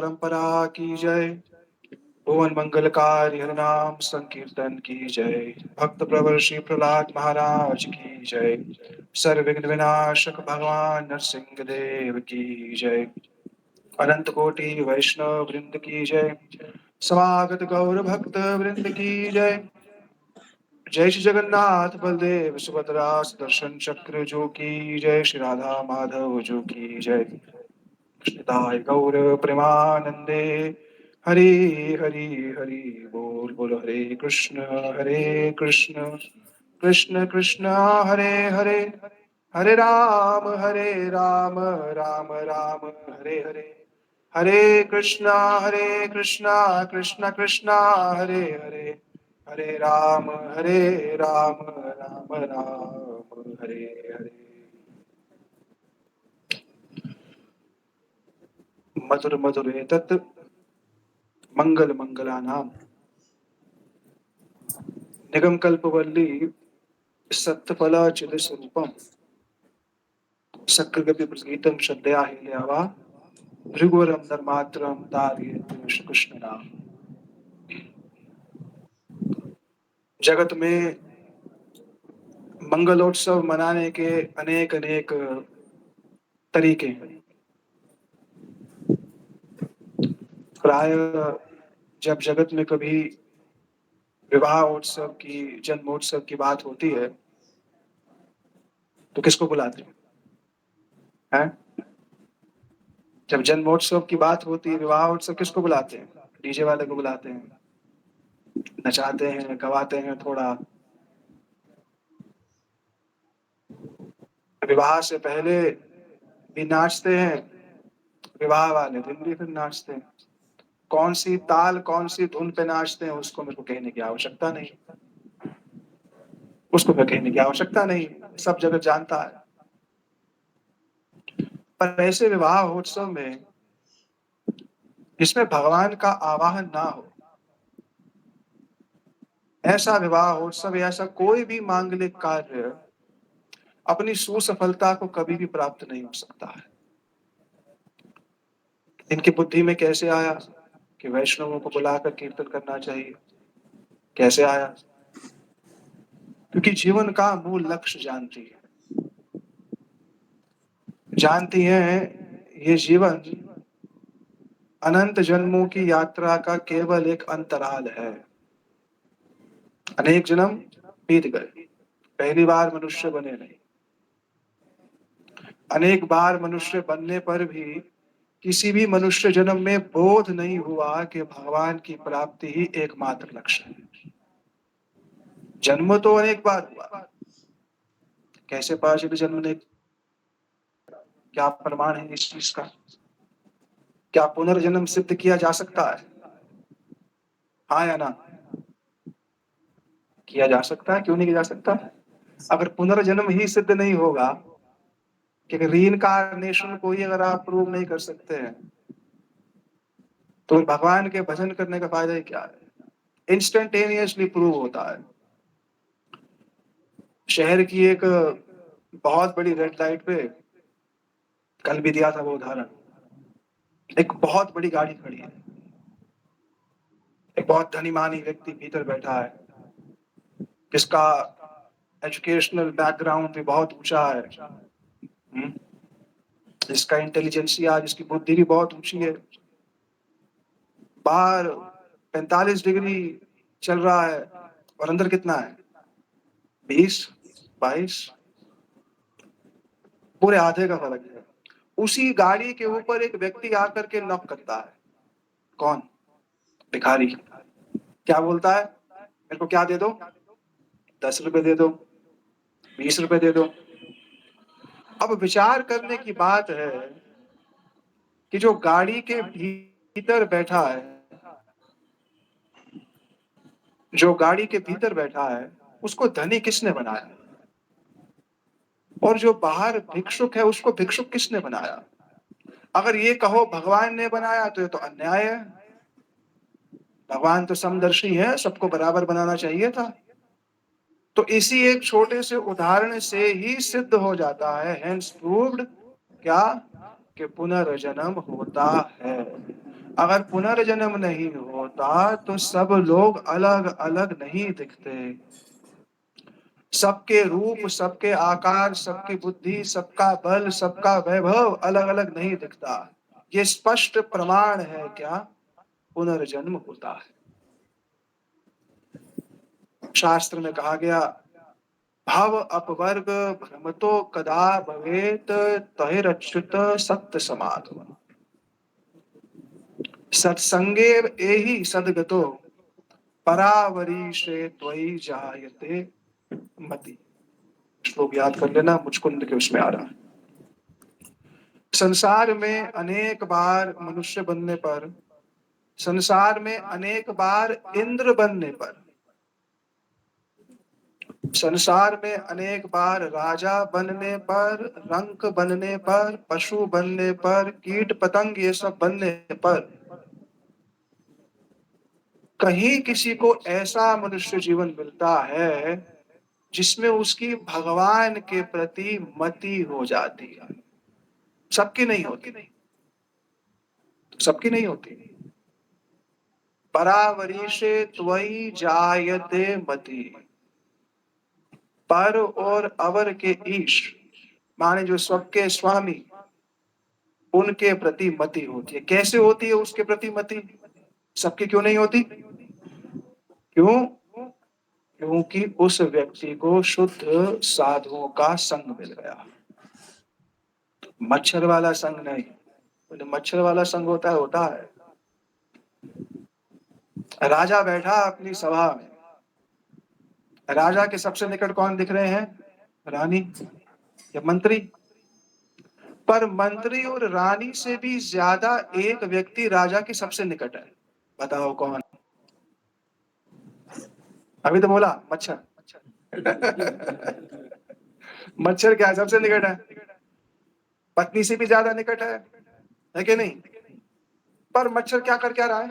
परंपरा की जय। भुवन मंगलकारी हरिनाम संकीर्तन की जय। भक्त प्रवर श्री प्रहलाद महाराज की जय। सर्व विघ्न विनाशक भगवान नरसिंह देव की जय। अनंत कोटि वैष्णव वृंद की जय। समागत गौर भक्त वृंद की जय। जय श्री जगन्नाथ बलदेव सुभद्रा सुदर्शन चक्र जो की जय। श्री राधा माधव जो की जय। कृष्णदाय गौर प्रेमानंदे हरि हरि हरि बोल बोल। हरे कृष्ण कृष्ण कृष्ण हरे हरे, हरे राम राम राम हरे हरे। हरे कृष्णा कृष्णा कृष्णा हरे हरे, हरे राम राम राम हरे हरे। मधुर मधुर एतत् मंगल मंगलानाम निगम कल्पवल्ली सत्फला चिद स्वरूपम सक्कगपि प्रगीतम श्रद्धया हिलयावा भृगुवरम धर्मात्रम तारयेत श्री कृष्ण नाम। जगत में मंगलोत्सव मनाने के अनेक अनेक तरीके हैं। प्राय जब जगत में कभी विवाह उत्सव की, जन्मोत्सव की बात होती है तो किसको बुलाते हैं? जब जन्मोत्सव की बात होती है, विवाह उत्सव, किसको बुलाते हैं? डीजे वाले को बुलाते हैं, नचाते हैं, गवाते हैं थोड़ा। विवाह से पहले भी नाचते हैं, विवाह वाले दिन भी फिर नाचते हैं। कौन सी ताल, कौन सी धुन पे नाचते हैं उसको मेरे को कहने की आवश्यकता नहीं, उसको मैं कहने की आवश्यकता नहीं, सब जगत जानता है। पर ऐसे विवाह उत्सव में जिसमें भगवान का आवाहन ना हो, ऐसा विवाह उत्सव, ऐसा कोई भी मांगलिक कार्य अपनी सुसफलता को कभी भी प्राप्त नहीं हो सकता है। इनकी बुद्धि में कैसे आया कि वैष्णवों को बुलाकर कीर्तन करना चाहिए? कैसे आया? क्योंकि जीवन का मूल लक्ष्य जानती हैं ये जीवन अनंत जन्मों की यात्रा का केवल एक अंतराल है। अनेक जन्म बीत गए, पहली बार मनुष्य बने नहीं। अनेक बार मनुष्य बनने पर भी किसी भी मनुष्य जन्म में बोध नहीं हुआ कि भगवान की प्राप्ति ही एकमात्र लक्ष्य है। जन्म तो अनेक बार हुआ, कैसे पता चले जन्म ने? क्या प्रमाण है इस चीज का? क्या पुनर्जन्म सिद्ध किया जा सकता है? हाँ या ना? किया जा सकता है, क्यों नहीं किया जा सकता? अगर पुनर्जन्म ही सिद्ध नहीं होगा, कि रीइंकार्नेशन को ही अगर आप प्रूव नहीं कर सकते हैं, तो भगवान के भजन करने का फायदा ही क्या है? इंस्टेंटेनियसली प्रूव होता है। शहर की एक बहुत बड़ी रेड लाइट पे, कल भी दिया था वो उदाहरण, एक बहुत बड़ी गाड़ी खड़ी है, एक बहुत धनी मानी व्यक्ति भीतर बैठा है, जिसका एजुकेशनल बैकग्राउंड भी बहुत ऊंचा है, जिसका इंटेलिजेंसिया, जिसकी बुद्धि भी बहुत ऊंची है। बाहर 45 डिग्री चल रहा है और अंदर कितना है? 20, 22, पूरे आधे का फर्क है। उसी गाड़ी के ऊपर एक व्यक्ति आकर के नॉक करता है। कौन? भिखारी। क्या बोलता है? मेरे को क्या दे दो? 10 रुपए दे दो, 20 रुपए दे दो। अब विचार करने की बात है कि जो गाड़ी के भीतर बैठा है, जो गाड़ी के भीतर बैठा है, उसको धनी किसने बनाया? और जो बाहर भिक्षुक है, उसको भिक्षुक किसने बनाया? अगर ये कहो भगवान ने बनाया तो ये तो अन्याय है। भगवान तो समदर्शी है, सबको बराबर बनाना चाहिए था। तो इसी एक छोटे से उदाहरण से ही सिद्ध हो जाता है, हेंस प्रूव्ड क्या, कि पुनर्जन्म होता है। अगर पुनर्जन्म नहीं होता तो सब लोग अलग अलग नहीं दिखते। सबके रूप, सबके आकार, सबकी बुद्धि, सबका बल, सबका वैभव अलग अलग नहीं दिखता। ये स्पष्ट प्रमाण है क्या? पुनर्जन्म होता है। शास्त्र में कहा गया, भव अपवर्ग भ्रमतो कदा भवेत तहिरच्युत सत्य समाधो सत्संगे एहि सद्गतो परावरीशे त्वयि जायते मति। श्लोक याद कर लेना, मुचकुंद के उसमें आ रहा है। संसार में अनेक बार मनुष्य बनने पर, संसार में अनेक बार इंद्र बनने पर, संसार में अनेक बार राजा बनने पर, रंक बनने पर, पशु बनने पर, कीट पतंग ये सब बनने पर, कहीं किसी को ऐसा मनुष्य जीवन मिलता है जिसमें उसकी भगवान के प्रति मति हो जाती है। सबकी नहीं होती, सबकी नहीं होती। परावरीशे त्वयि जायते मति। पर और अवर के ईश माने जो सबके स्वामी, उनके प्रति मति होती है। कैसे होती है उसके प्रति मति? सबकी क्यों नहीं होती? क्यों? क्योंकि उस व्यक्ति को शुद्ध साधुओं का संग मिल गया। मच्छर वाला संग नहीं। तो मच्छर वाला संग होता है। राजा बैठा अपनी सभा में, राजा के सबसे निकट कौन दिख रहे हैं? रानी या मंत्री। पर मंत्री और रानी से भी ज्यादा एक व्यक्ति राजा के सबसे निकट है। बताओ कौन? अभी तो बोला मच्छर। मच्छर क्या सबसे निकट है? पत्नी से भी ज्यादा निकट है कि नहीं? पर मच्छर क्या कर क्या रहा है?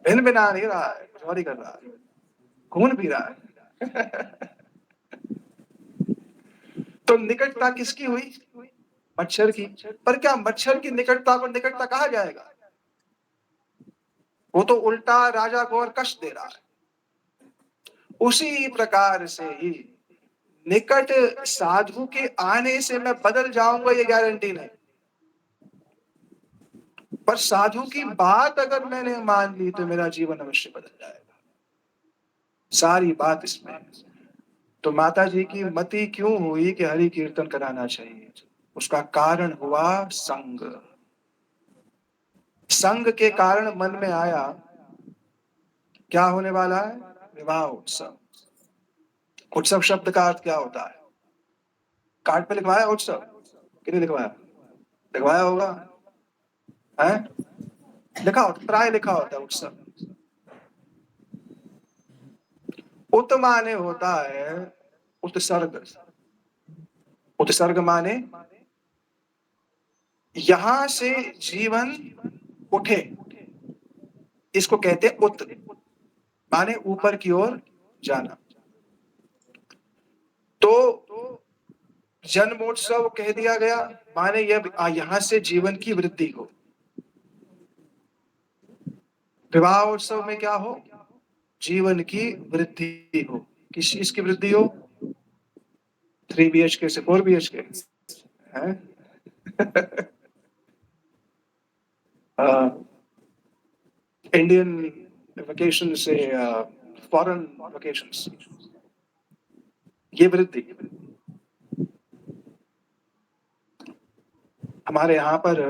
भिन भिना नहीं रहा है, कुछ और ही कर रहा है, खून पी रहा है। तो निकटता किसकी हुई? मच्छर की। पर क्या मच्छर की निकटता को निकटता कहा जाएगा? वो तो उल्टा राजा को और कष्ट दे रहा है। उसी प्रकार से ही निकट साधु के आने से मैं बदल जाऊंगा ये गारंटी नहीं। पर साधु की बात अगर मैंने मान ली तो मेरा जीवन अवश्य बदल जाएगा। सारी बात इसमें है। तो माता जी की मति क्यों हुई कि हरि कीर्तन कराना चाहिए? उसका कारण हुआ संग। संग के कारण मन में आया क्या होने वाला है? विवाह उत्सव। उत्सव शब्द का अर्थ क्या होता है? कार्ड पे लिखवाया उत्सव? किसने लिखवाया? लिखवाया होगा है? लिखा होता, प्राय लिखा होता है उत्सव। उत माने होता है उत्सर्ग। उत्सर्ग माने यहां से जीवन उठे, इसको कहते हैं उत, माने ऊपर की ओर जाना। तो जन्मोत्सव कह दिया गया माने यहां से जीवन की वृद्धि हो। विवाह उत्सव में क्या हो? जीवन की वृद्धि हो। किस चीज की वृद्धि हो? 3 BHK से 4 BHK है। इंडियन वेकेशन से फॉरेन वेकेशंस, ये वृद्धि। हमारे यहाँ पर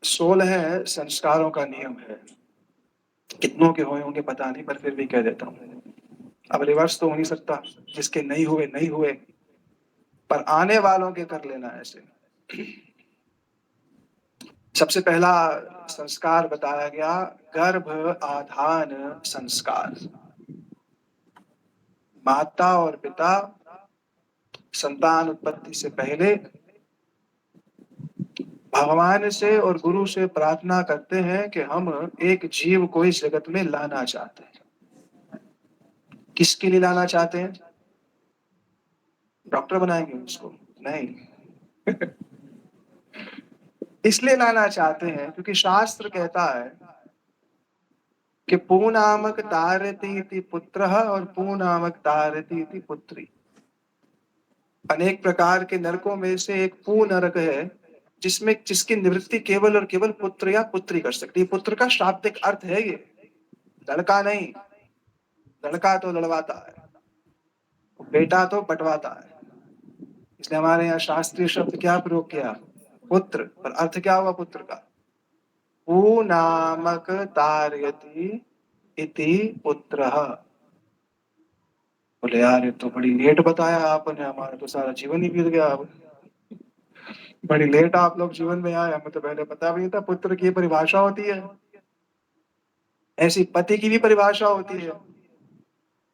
16 संस्कारों का नियम है। कितनों के हुए होंगे पता नहीं, पर फिर भी कह देता हूँ। अब रिवर्स तो हो नहीं सकता, जिसके नहीं हुए नहीं हुए, पर आने वालों के कर लेना ऐसे। सबसे पहला संस्कार बताया गया गर्भ आधान संस्कार। माता और पिता संतान उत्पत्ति से पहले भगवान से और गुरु से प्रार्थना करते हैं कि हम एक जीव को इस जगत में लाना चाहते हैं। किसके लिए लाना चाहते हैं? डॉक्टर बनाएंगे उसको? नहीं, इसलिए लाना चाहते हैं क्योंकि शास्त्र कहता है कि पूनामक तारती इति पुत्रः और पूनामक तारती इति पुत्री। अनेक प्रकार के नरकों में से एक पू नरक है जिसमें जिसकी निवृत्ति केवल और केवल पुत्र या पुत्री कर सकती है। पुत्र का शाब्दिक अर्थ है ये, लड़का नहीं। लड़का तो लड़वाता है, बेटा तो बंटवाता है। इसलिए हमारे यहाँ शास्त्रीय शब्द क्या प्रयोग किया? पुत्र। पर अर्थ क्या हुआ पुत्र का? पू नामक तारयति इति पुत्रः। बोले यार ये तो बड़ी लेट बताया आपने, हमारा तो सारा जीवन ही बीत गया। अब बड़ी लेट आप लोग जीवन में आए, हमें तो पहले पता भी नहीं था पुत्र की परिभाषा होती है। ऐसी पति की भी परिभाषा होती है।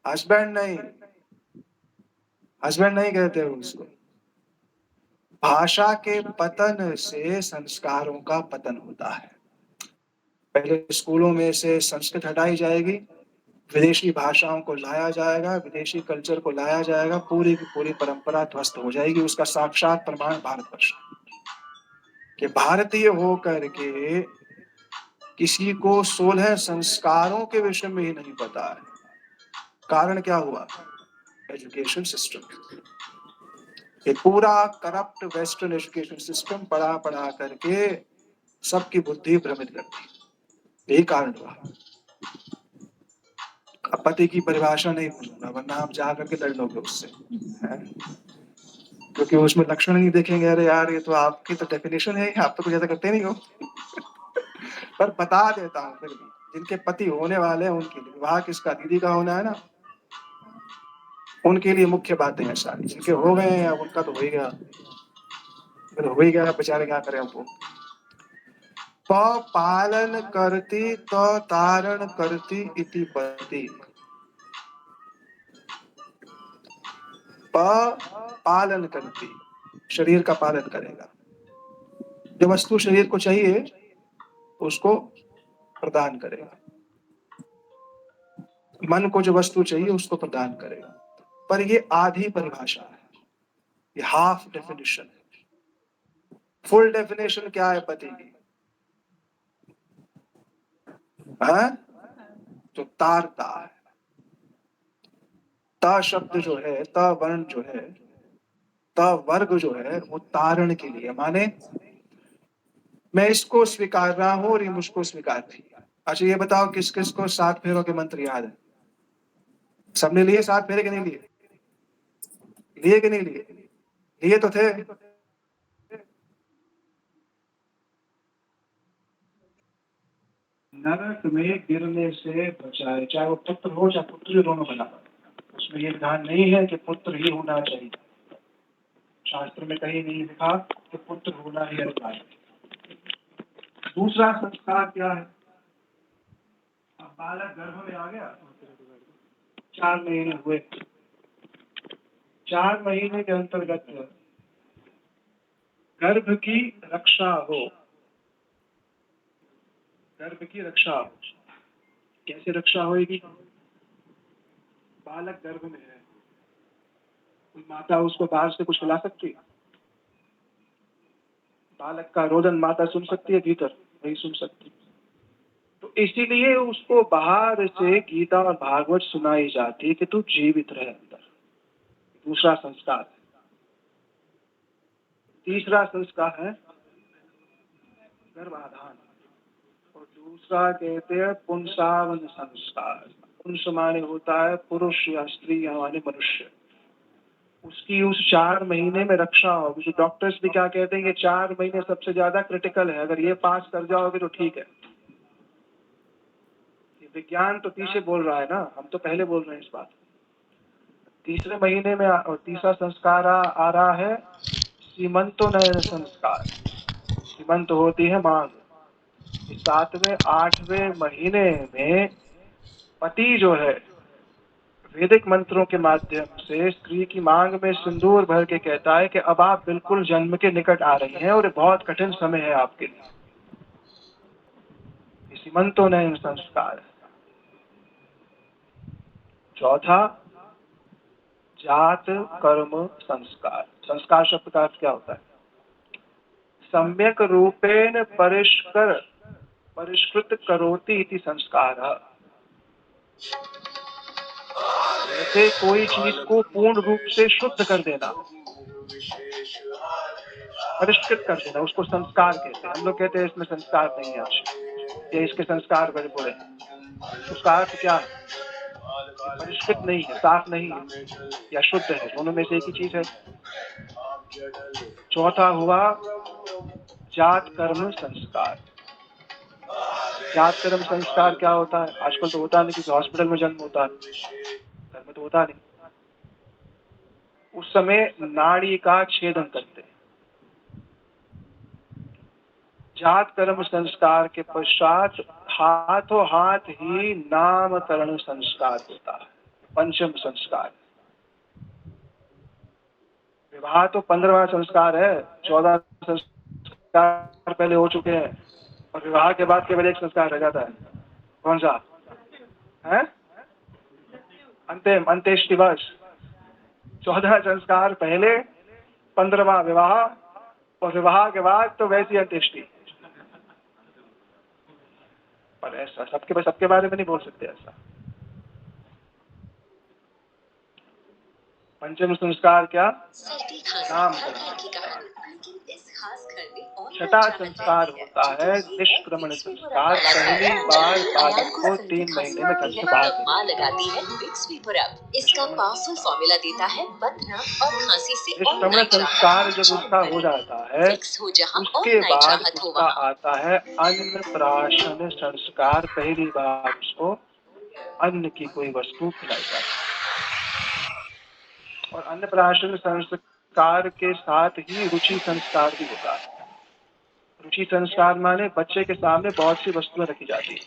हस्बैंड नहीं, हस्बैंड नहीं कहते उसको। भाषा के पतन से संस्कारों का पतन होता है। पहले स्कूलों में से संस्कृत हटाई जाएगी, विदेशी भाषाओं को लाया जाएगा, विदेशी कल्चर को लाया जाएगा, पूरी की पूरी परंपरा ध्वस्त हो जाएगी। उसका साक्षात प्रमाण भारतवर्ष कि भारतीय हो करके किसी को 16 संस्कारों के विषय में ही नहीं पता है। कारण क्या हुआ? Education system. ये पूरा करप्ट वेस्टर्न एजुकेशन सिस्टम पढ़ा पढ़ा करके सबकी बुद्धि भ्रमित करती। यही कारण हुआ। पति की परिभाषा नहीं भूलूंगा वरना आप जा करके लड़ लोगे उससे, क्योंकि उसमें लक्षण नहीं देखेंगे। अरे यार ये तो आपकी तो डेफिनेशन है, आप तो कुछ ऐसा करते नहीं हो। पर बता देता हूँ फिर भी, जिनके पति होने वाले हैं उनके लिए, विवाह किसका? दीदी का होना है ना, उनके लिए मुख्य बातें हैं सारी। जिनके हो गए हैं अब उनका तो हो ही गया, फिर हो ही गया, बेचारे क्या करें हमको। प पालन करती त तारण करती इति पति। प पालन करती, शरीर का पालन करेगा। जो वस्तु शरीर को चाहिए उसको प्रदान करेगा, मन को जो वस्तु चाहिए उसको प्रदान करेगा। पर ये आधी परिभाषा है, ये हाफ डेफिनेशन है। फुल डेफिनेशन क्या है पति की? है जो तारता है। त शब्द जो है, त वर्ण जो है, त वर्ग जो है वो तारण के लिए, माने मैं इसको स्वीकार रहा हूं और ये मुझको स्वीकार नहीं। अच्छा ये बताओ किस किस को 7 फेरों के मंत्र याद है? सबने लिए 7 फेरे के नहीं लिए? लिए कि नहीं लिए? लिए तो थे। नरक में गिरने से बचाए, चाहे वो पुत्र हो चाहे पुत्री, दोनों बना। उसमें ये विधान नहीं है कि पुत्र ही होना चाहिए। शास्त्र में कहीं नहीं लिखा कि पुत्र होना ही अनिवार्य। दूसरा संस्कार क्या है? अब बालक गर्भ में आ गया, 4 महीने हुए, 4 महीने के अंतर्गत गर्भ की रक्षा हो। गर्भ की रक्षा हो, कैसे रक्षा होगी? बालक गर्भ में है, कोई माता उसको बाहर से कुछ खिला सकती है? बालक का रोदन माता सुन सकती है भीतर? नहीं सुन सकती। तो इसीलिए उसको बाहर से गीता और भागवत सुनाई जाती है कि तू जीवित रहे अंदर। दूसरा संस्कार है। तीसरा संस्कार है गर्भाधान, और दूसरा कहते हैं पुंसावन संस्कार। पुंस माने होता है पुरुष या स्त्री या माने मनुष्य। उसकी उस 4 महीने में रक्षा होगी। जो डॉक्टर्स भी क्या कहते हैं कि 4 महीने सबसे ज्यादा क्रिटिकल है, अगर ये पास कर जाओगे तो ठीक है। विज्ञान तो पीछे बोल रहा है ना, हम तो पहले बोल रहे हैं इस बात। तीसरे महीने में और तीसरा संस्कार आ रहा है सीमंतोन्नयन संस्कार। सीमंत होती है मांग। 7वें 8वें महीने में पति जो है वैदिक मंत्रों के माध्यम से स्त्री की मांग में सिंदूर भर के कहता है कि अब आप बिल्कुल जन्म के निकट आ रही हैं और बहुत कठिन समय है आपके लिए। सीमंतोन्नयन संस्कार। चौथा जात कर्म संस्कार। संस्कार शब्द का अर्थ क्या होता है? सम्यक रूपेण परिष्कृत करोति इति संस्कारः। जैसे कोई चीज को पूर्ण रूप से शुद्ध कर देना, परिष्कृत कर देना, उसको संस्कार कहते हैं। हम लोग कहते हैं इसमें संस्कार नहीं है अच्छे, या इसके संस्कार बड़े बुरे हैं। उसका अर्थ क्या है? परिष्कृत नहीं है, साफ नहीं है, या शुद्ध है, दोनों में से एक ही चीज है। चौथा हुआ जात कर्म संस्कार। जात कर्म संस्कार क्या होता है? आजकल तो होता नहीं, क्योंकि हॉस्पिटल में जन्म होता है, घर में तो होता नहीं। उस समय नाड़ी का छेदन करते हैं। जात कर्म संस्कार के पश्चात हाथों हाथ ही नामकरण संस्कार होता है, पंचम संस्कार। विवाह तो 15वां संस्कार है, 14 संस्कार पहले हो चुके हैं, और विवाह के बाद केवल एक संस्कार रह जाता है। कौन सा है? अंतिम अंत्येष्टि वर्ष। 14 संस्कार पहले, 15वां विवाह, और विवाह के बाद तो वैसी अंत्येष्टि। पर ऐसा सबके बारे में नहीं बोल सकते ऐसा। पंचम संस्कार क्या? नामकरण। छठा संस्कार होता है निष्क्रमण संस्कार। पहली बार बालक को 3 महीने में घर से बाहर लगाती है इसका पावरफुल फॉर्मूला देता है बदना और खांसी से निष्क्रमण संस्कार जब उसका हो जाता है, उसके बाद उसका आता है अन्नप्राशन संस्कार। पहली बार उसको अन्न की कोई वस्तु खिलाई जाती है, और अन्नप्राशन संस्कार के साथ ही रुचि संस्कार भी होता है। रुचि संस्कार माने बच्चे के सामने बहुत सी वस्तुएं रखी जाती है,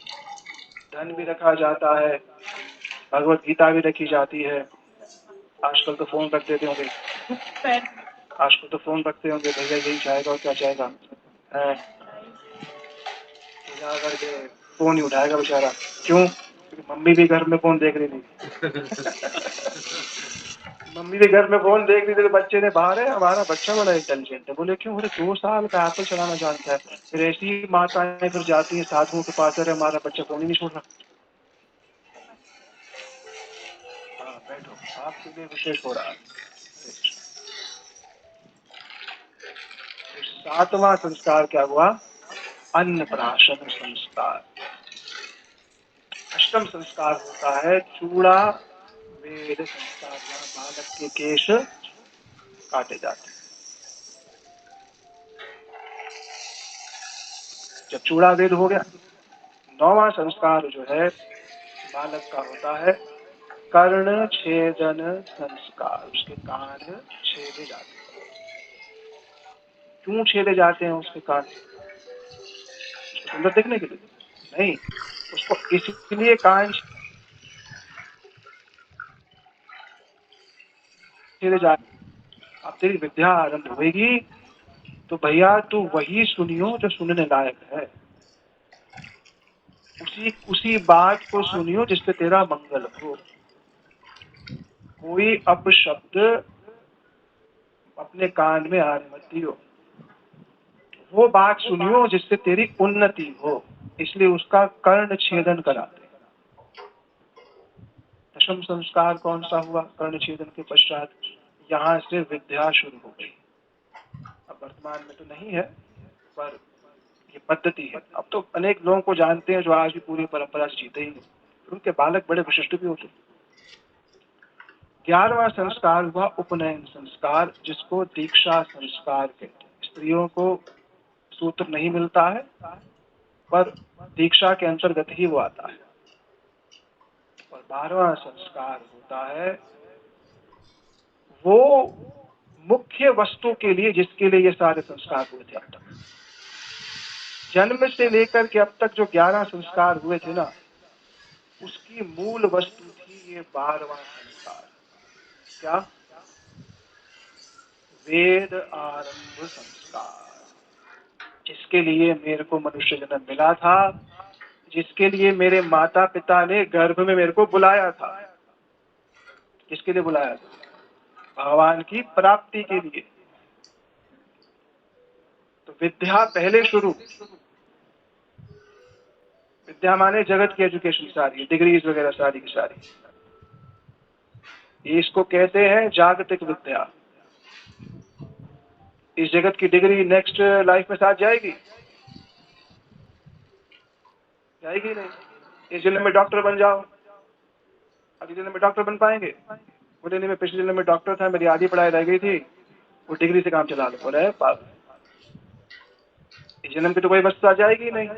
धन भी रखा जाता है, भगवत गीता भी रखी जाती है। आजकल तो फोन रख देते होंगे, आजकल तो फोन रखते होंगे, भैया यही चाहेगा और क्या चाहेगा, करके फोन ही उठाएगा बेचारा। क्यों? क्योंकि मम्मी भी घर में फोन देख रही थी। मम्मी भी घर में फोन देख रही थी, तो बच्चे ने बाहर है, हमारा बच्चा बड़ा इंटेलिजेंट है। बोले क्यों? बोले 2 साल का एप्पल चलाना जानता है। फिर ऐसी माताएं फिर जाती है साधुओं के पास, अरे हमारा बच्चा फोन ही नहीं छोड़ रहा। हाँ बैठो, आपके लिए विशेष हो रहा है। 7वां संस्कार क्या हुआ? अन्नप्राशन संस्कार। अष्टम संस्कार होता है चूड़ा वेद संस्कार, जहाँ बालक के केश काटे जाते हैं। जब चूड़ा वेद हो गया, 9वां संस्कार जो है बालक का होता है कर्ण छेदन संस्कार। उसके कान छेदे जाते हैं। क्यों छेदे जाते हैं उसके कान? उसको सुंदर दिखने के लिए नहीं, उसको इसलिए कान छेदे जाते। अब तेरी विद्या आरंभ होगी तो भैया तू वही सुनियो जो सुनने लायक है, उसी बात को सुनियो जिससे तेरा मंगल हो। कोई अपशब्द अपने कान में आने मत दियो, वो बात सुनियो जिससे तेरी उन्नति हो। इसलिए उसका कर्ण छेदन कराते। दशम संस्कार कौन सा हुआ? कर्ण छेदन के पश्चात यहाँ से विद्या शुरू हो गई। अब वर्तमान में तो नहीं है, पर ये पद्धति है। अब तो अनेक लोगों को जानते हैं जो आज भी पूरी परंपरा से जीते ही हैं, उनके बालक बड़े विशिष्ट भी होते हैं। 11वां संस्कार हुआ उपनयन संस्कार, जिसको दीक्षा संस्कार कहते हैं। स्त्रियों को सूत्र नहीं मिलता है, पर दीक्षा के अंतर्गत ही वो आता है। और 12वां संस्कार होता है वो मुख्य वस्तु के लिए जिसके लिए ये सारे संस्कार हुए थे अब तक। जन्म से लेकर के अब तक जो 11 संस्कार हुए थे ना, उसकी मूल वस्तु थी ये 12वां संस्कार। क्या? वेद आरंभ संस्कार, जिसके लिए मेरे को मनुष्य जन्म मिला था, जिसके लिए मेरे माता पिता ने गर्भ में मेरे को बुलाया था। किसके लिए बुलाया था? भगवान की प्राप्ति के लिए। तो विद्या पहले शुरू। विद्या माने जगत की एजुकेशन सारी, डिग्रीज वगैरह सारी की सारी, इसको कहते हैं जागतिक विद्या। इस जगत की डिग्री नेक्स्ट लाइफ में साथ जाएगी? जाएगी नहीं। इस जन्म में डॉक्टर बन जाओ, अगले जन्म में डॉक्टर बन पाएंगे? बोले नहीं, मैं पिछले जन्म में डॉक्टर था, मेरी आधी पढ़ाई रह गई थी, वो डिग्री से काम चला लो। बोले पागल, इस जन्म की तो कोई वस्तु आ जाएगी नहीं।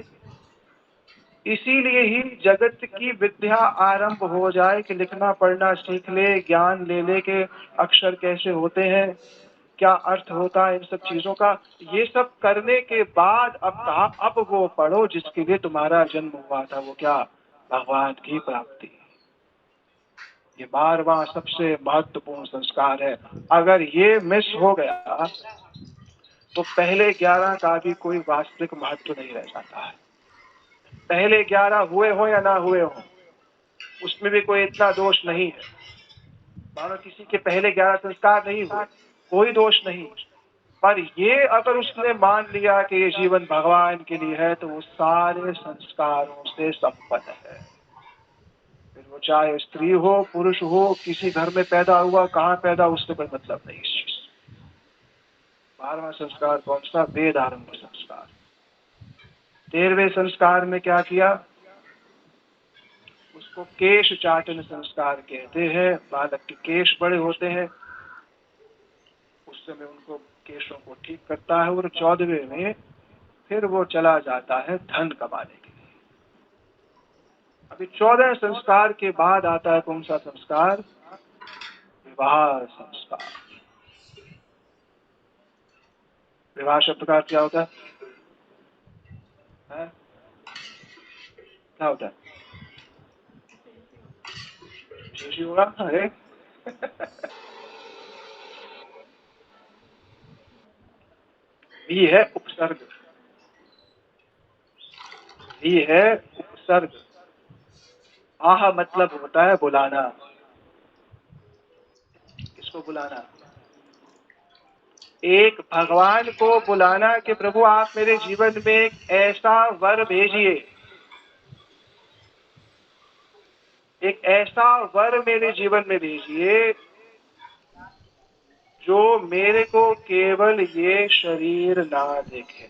इसीलिए ही जगत की विद्या आरंभ हो जाए कि लिखना पढ़ना सीख ले, ज्ञान ले ले के अक्षर कैसे होते हैं, क्या अर्थ होता है इन सब चीजों का। ये सब करने के बाद अब कहा अब वो पढ़ो जिसके लिए तुम्हारा जन्म हुआ था। वो क्या? भगवान की प्राप्ति। ये 12वां सबसे महत्वपूर्ण संस्कार है। अगर ये मिस हो गया तो पहले 11 का भी कोई वास्तविक महत्व नहीं रह जाता है। पहले 11 हुए हो या ना हुए हो, उसमें भी कोई इतना दोष नहीं है। मानो किसी के पहले 11 संस्कार नहीं हुए, कोई दोष नहीं। पर ये अगर उसने मान लिया कि ये जीवन भगवान के लिए है, तो वो सारे संस्कारों से संपन्न है। फिर वो चाहे स्त्री हो पुरुष हो, किसी घर में पैदा हुआ, कहाँ पैदा, उससे कोई मतलब नहीं इस चीज। 12वां संस्कार कौन सा? वेद आरंभ संस्कार। 13वें संस्कार में क्या किया? उसको केश चाटन संस्कार कहते हैं। बालक के केश बड़े होते हैं, उस समय उनको केशों को ठीक करता है। और 14वें में फिर वो चला जाता है धन कमाने के लिए। अभी 14 संस्कार के बाद आता है कौन सा संस्कार? विवाह संस्कार। विवाह शब्द का क्या होता है? क्या होता है? विशेष ही होगा। अरे भी है उपसर्ग, भी है उपसर्ग। आह मतलब होता है बुलाना। किसको बुलाना? एक भगवान को बुलाना कि प्रभु आप मेरे जीवन में एक ऐसा वर भेजिए, एक ऐसा वर मेरे जीवन में भेजिए जो मेरे को केवल ये शरीर ना देखे,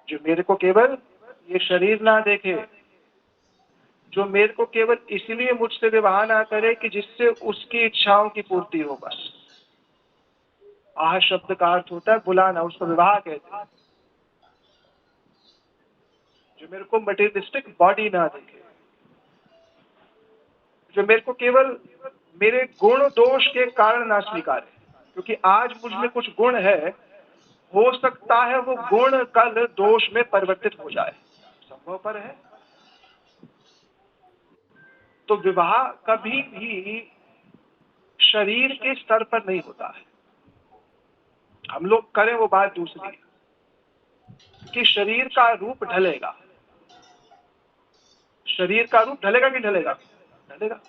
जो मेरे को केवल ये शरीर ना देखे, जो मेरे को केवल इसलिए मुझसे विवाह ना करे कि जिससे उसकी इच्छाओं की पूर्ति हो बस। आह शब्द का अर्थ होता है बुलाना, उसको विवाह कहते हैं। जो मेरे को मटेरियलिस्टिक बॉडी ना देखे, जो मेरे को केवल मेरे गुण दोष के कारण ना स्वीकारे। क्योंकि आज मुझ में कुछ गुण है, हो सकता है वो गुण कल दोष में परिवर्तित हो जाए, संभव पर है। तो विवाह कभी भी शरीर के स्तर पर नहीं होता है। हम लोग करें वो बात दूसरी कि शरीर का रूप ढलेगा। शरीर का रूप ढलेगा कि ढलेगा? ढलेगा।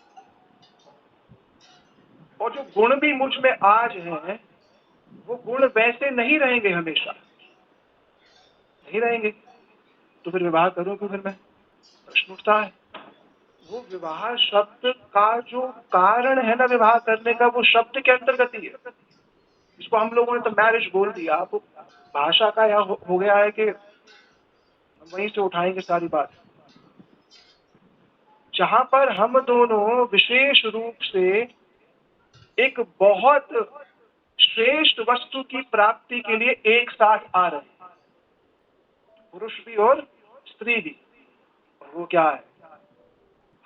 और जो गुण भी मुझ में आज हैं, वो गुण वैसे नहीं रहेंगे, हमेशा नहीं रहेंगे। तो फिर विवाह करूं क्यों? फिर मैं प्रश्न उठता है। वो विवाह शब्द का जो कारण है ना विवाह करने का, वो शब्द के अंतर्गत ही है। इसको हम लोगों ने तो मैरिज बोल दिया। अब भाषा का यह हो गया है कि हम वहीं से उठाएंगे सारी बात। जहां पर हम दोनों विशेष रूप से एक बहुत श्रेष्ठ वस्तु की प्राप्ति के लिए एक साथ आ रहे हैं, पुरुष भी और स्त्री भी। और वो क्या है?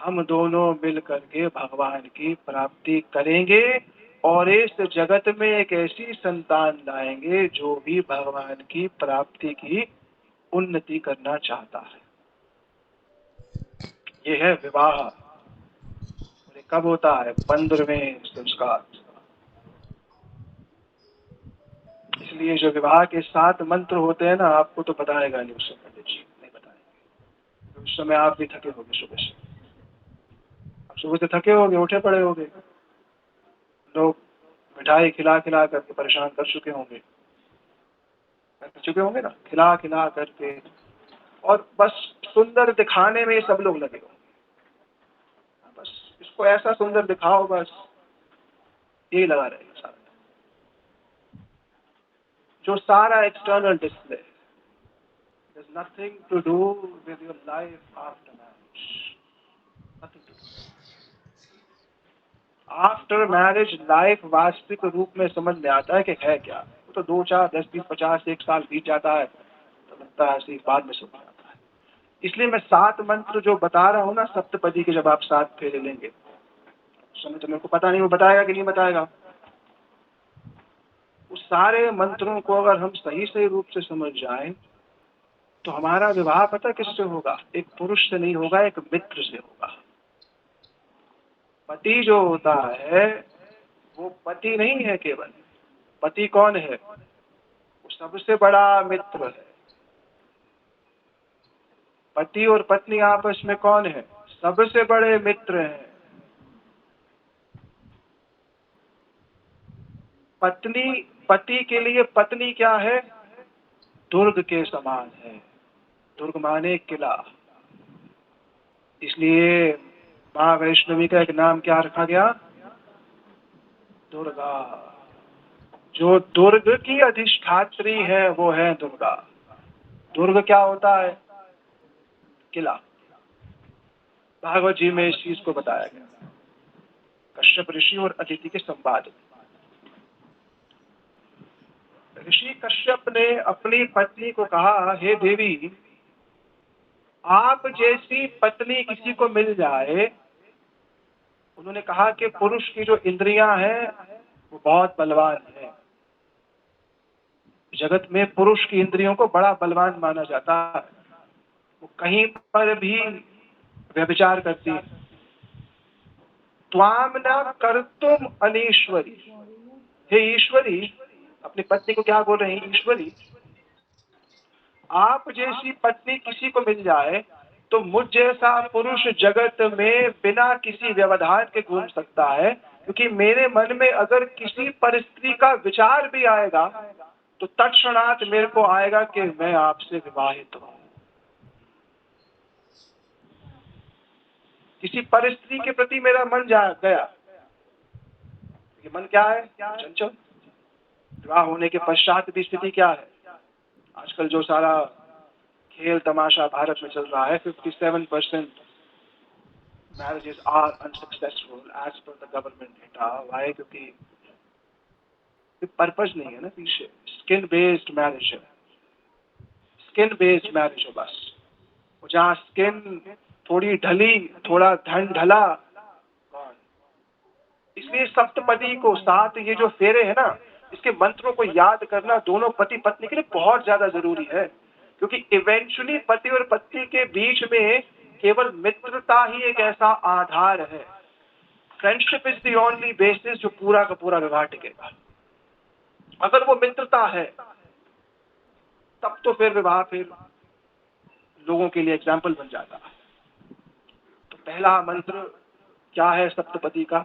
हम दोनों मिल करके भगवान की प्राप्ति करेंगे और इस जगत में एक ऐसी संतान लाएंगे जो भी भगवान की प्राप्ति की उन्नति करना चाहता है। ये है विवाह। और कब होता है? 15वें संस्कार। इसलिए जो विवाह के 7 मंत्र होते हैं ना, आपको तो बताएगा नहीं उस समय, जी नहीं बताएंगे। तो उस समय आप भी थके होंगे सुबह से, आप सुबह से थके होंगे, उठे पड़े होंगे। लोग मिठाई खिला खिला करके परेशान कर चुके होंगे, ना, खिला खिला करके, और बस सुंदर दिखाने में सब लोग लगे होंगे। बस इसको ऐसा सुंदर दिखाओ, बस ये लगा रहेगा सारा। जो सारा external display, there's nothing to do with your life after marriage. Nothing to do. After marriage life वास्तविक रूप में समझ में आता है कि है क्या। वो तो 2 4 10 20 50 1 साल बीत जाता है तो लगता है ऐसे बाद में समझ में आता है। इसलिए मैं 7 मंत्र जो बता रहा हूँ ना, सप्तपदी के, जब आप 7 फेरे लेंगे, उस समय तो मेरे को पता नहीं वो बताएगा कि नहीं बताएगा। उस सारे मंत्रों को अगर हम सही सही रूप से समझ जाएं तो हमारा विवाह पता किससे होगा? एक पुरुष से नहीं होगा, एक मित्र से होगा। पति जो होता है वो पति नहीं है केवल। पति कौन है? वो सबसे बड़ा मित्र है। पति और पत्नी आपस में कौन है? सबसे बड़े मित्र हैं। पत्नी, पति के लिए पत्नी क्या है? दुर्ग के समान है। दुर्ग माने किला। इसलिए माँ वैष्णवी का एक नाम क्या रखा गया? दुर्गा। जो दुर्ग की अधिष्ठात्री है वो है दुर्गा। दुर्ग क्या होता है? किला। भागवत जी में इस चीज को बताया गया, कश्यप ऋषि और अदिति के संवाद में। ऋषि कश्यप ने अपनी पत्नी को कहा, हे देवी, आप जैसी पत्नी किसी को मिल जाए। उन्होंने कहा कि पुरुष की जो इंद्रियां हैं वो बहुत बलवान है। जगत में पुरुष की इंद्रियों को बड़ा बलवान माना जाता है। वो कहीं पर भी व्यभिचार करती है। त्वाम न कर्तुम अनीश्वरी। हे ईश्वरी, अपनी पत्नी को क्या बोल रहे हैं? ईश्वरी, आप जैसी पत्नी किसी को मिल जाए तो मुझ जैसा पुरुष जगत में बिना किसी व्यवधान के घूम सकता है, क्योंकि मेरे मन में अगर किसी परिस्थिति का विचार भी आएगा तो तत्क्षणात मेरे को आएगा कि मैं आपसे विवाहित हूं। किसी परिस्थिति के प्रति मेरा मन जा गया, ये मन क्या है? चंचल। विवाह होने के पश्चात भी स्थिति क्या है? आजकल जो सारा खेल तमाशा भारत में चल रहा है, 57% marriages are unsuccessful as per the government data. Why? क्योंकि पर्पज नहीं है ना पीछे। स्किन बेस्ड मैरिज है, स्किन बेस्ड मैरिज है बस। जहाँ स्किन थोड़ी ढली, थोड़ा धन ढला, इसलिए सप्तपदी को 7 ये जो फेरे हैं ना, इसके मंत्रों को याद करना दोनों पति पत्नी के लिए बहुत ज्यादा जरूरी है। क्योंकि इवेंचुअली पति और पत्नी के बीच में केवल मित्रता ही एक ऐसा आधार है। Friendship is the only basis जो पूरा का पूरा विवाह टिकेगा। अगर वो मित्रता है तब तो फिर विवाह फिर लोगों के लिए एग्जाम्पल बन जाता है। तो पहला मंत्र क्या है सप्तपदी का?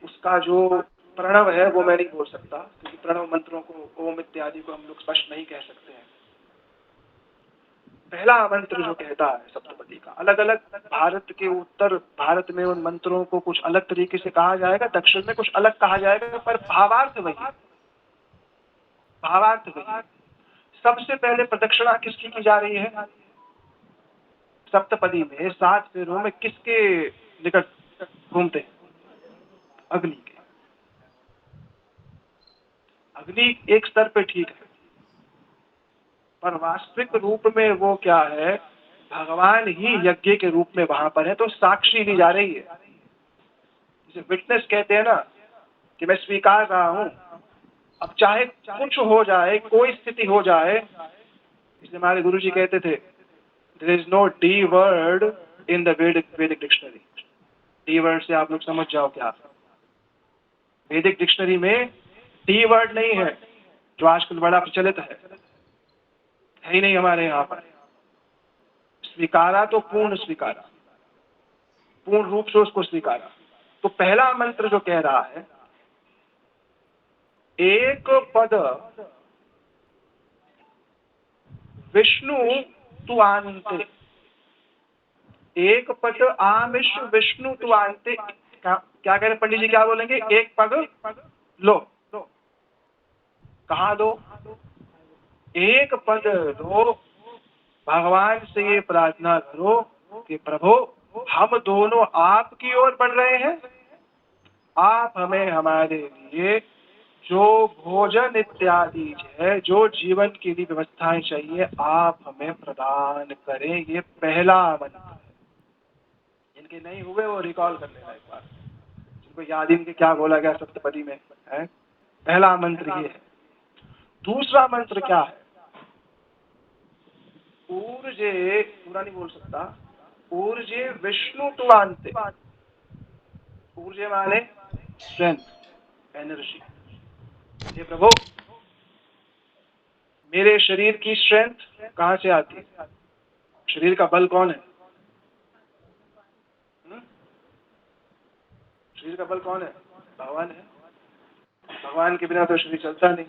उसका जो प्रणव है वो मैं नहीं बोल सकता, क्योंकि प्रणव मंत्रों को, ओम इत्यादि को हम लोग स्पष्ट नहीं कह सकते हैं। पहला मंत्र जो कहता है सप्तपदी का, अलग अलग भारत के उत्तर भारत में उन मंत्रों को कुछ अलग तरीके से कहा जाएगा, दक्षिण में कुछ अलग कहा जाएगा, पर भावार्थ वही, भावार्थ वही। सबसे पहले प्रदक्षिणा किसकी की जा रही है? सप्तपदी में 7 फेरों में किसके निकट घूमते? अग्नि के। अग्नि एक स्तर पे ठीक है, पर वास्तविक रूप में वो क्या है? भगवान ही यज्ञ के रूप में वहां पर है, तो साक्षी ली जा रही है। जिसे विटनेस कहते हैं ना, कि मैं स्वीकार रहा हूं। अब चाहे कुछ हो जाए, कोई स्थिति हो जाए, इसलिए हमारे गुरु जी कहते थे, there is no D word in the Vedic dictionary. D word से आप लोग समझ जाओ क्या। वैदिक डिक्शनरी में डी वर्ड नहीं है, जो आजकल बड़ा प्रचलित है ही नहीं हमारे यहाँ पर। स्वीकारा तो पूर्ण स्वीकारा, पूर्ण रूप से उसको स्वीकारा। तो पहला मंत्र जो कह रहा है एक पद विष्णु तुआन्ते, एक पद आमिष विष्णु तुआन्ते। क्या कह रहे पंडित जी, क्या बोलेंगे? एक पद लो, कहाँ दो? एक पद लो, भगवान से ये प्रार्थना करो कि प्रभु हम दोनों आपकी ओर बढ़ रहे हैं, आप हमें हमारे लिए जो भोजन इत्यादि है, जो जीवन के लिए व्यवस्थाएं चाहिए, आप हमें प्रदान करें। ये पहला मंत्र है। जिनके नहीं हुए वो रिकॉल कर लेना एक बार, जिनको याद इनके क्या बोला गया सप्तपदी में है। पहला मंत्र ये है। दूसरा मंत्र क्या है? ऊर्जे, पूरा नहीं बोल सकता, ऊर्जे विष्णु तुआन्ते। ऊर्जे माने स्ट्रेंथ, एनर्जी। ये प्रभु मेरे शरीर की स्ट्रेंथ कहाँ से आती है? शरीर का बल कौन है? शरीर का बल कौन है? भगवान है। भगवान के बिना तो शरीर चलता नहीं।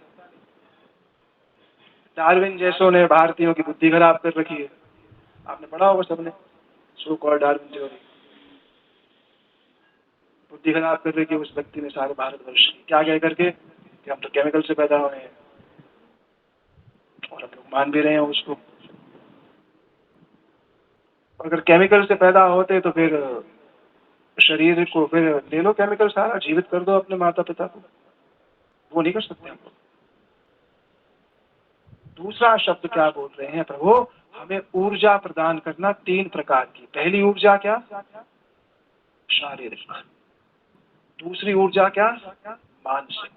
डार्विन जैसों ने भारतीयों की बुद्धि खराब कर रखी है। आपने पढ़ा होगा सबने, सो कॉल्ड डार्विन थ्योरी। बुद्धि खराब कर रखी है उस व्यक्ति ने सारे भारतवर्ष की। क्या कह करके कि हम तो केमिकल से पैदा हुए हैं, और हम लोग मान भी रहे हैं उसको। अगर केमिकल से पैदा होते तो फिर शरीर को फिर ले लो केमिकल सारा, जीवित कर दो अपने माता पिता को। वो नहीं कर सकते हम लोग। दूसरा शब्द क्या बोल रहे हैं प्रभु? हमें ऊर्जा प्रदान करना तीन प्रकार की। पहली ऊर्जा क्या? शारीरिक। दूसरी ऊर्जा क्या? मानसिक।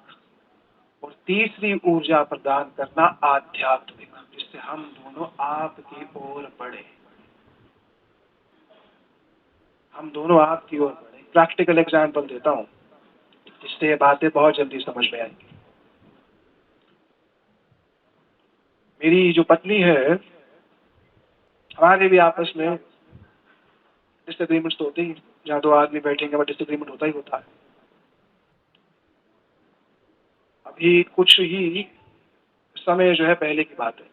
और तीसरी ऊर्जा प्रदान करना आध्यात्मिक, जिससे हम दोनों आपकी ओर बढ़े। हम दोनों आपकी ओर बढ़े। प्रैक्टिकल एग्जाम्पल देता हूँ जिससे ये बातें बहुत जल्दी समझ में आएंगी। मेरी जो पत्नी है, हमारे भी आपस में डिसएग्रीमेंट्स तो होते ही, जहाँ दो आदमी बैठेंगे वहाँ डिसएग्रीमेंट होता ही होता है। अभी कुछ ही समय जो है पहले की बात है,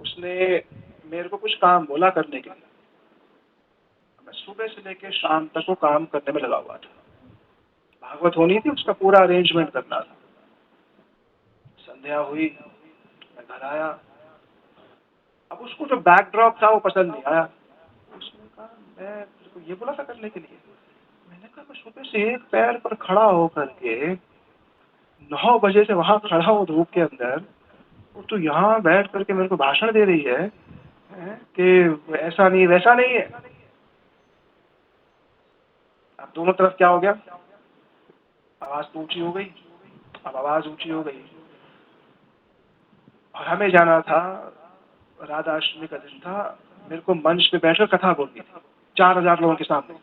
उसने मेरे को कुछ काम बोला करने के लिए। मैं सुबह से लेकर शाम तक वो काम करने में लगा हुआ था। भागवत होनी थी, उसका पूरा अरेंजमेंट करना था। संध्या हुई, मैं घर आया। अब उसको जो बैकड्रॉप था वो पसंद नहीं आया। उसने कहा मैं तेरे को ये बोला था करने के लिए। मैंने कहा मैं सुबह से एक पैर पर खड़ा होकर के 9 बजे से वहां खड़ा हूँ धूप के अंदर, और तू यहाँ बैठ करके मेरे को भाषण दे रही है कि ऐसा नहीं वैसा नहीं है। अब दोनों तरफ क्या हो गया? आवाज तो ऊंची हो गई। अब आवाज ऊंची हो गई और हमें जाना था, राधा अष्टमी का दिन था। मेरे को मंच पे बैठकर कथा बोलनी थी 4000 लोगों के सामने।